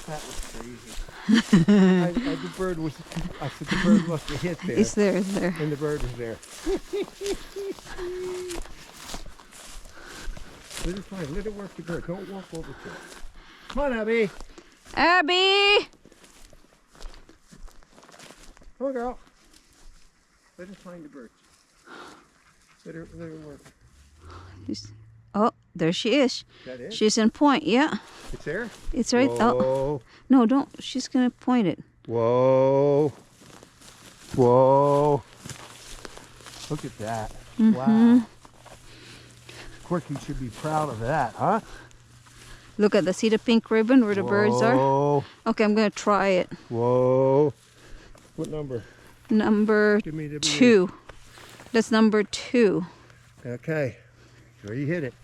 That was crazy. The bird was, I said the bird must have hit there. It's there, it's there. And the bird was there. Let it fly, let it work the bird. Don't walk over to it. Come on, Abby. Abby! Come on, girl. Let us find the birds. Let her work. Oh, there she is. Is that it? She's in point, yeah. It's there? It's right. Whoa. Oh, no, don't. She's gonna point it. Whoa. Whoa. Look at that. Mm-hmm. Wow. Quirky should be proud of that, huh? Look at the, see the pink ribbon where the birds are? Whoa. Okay, I'm gonna try it. Whoa. What number? Number Give me the 2. That's number 2. Okay. Sure you hit it.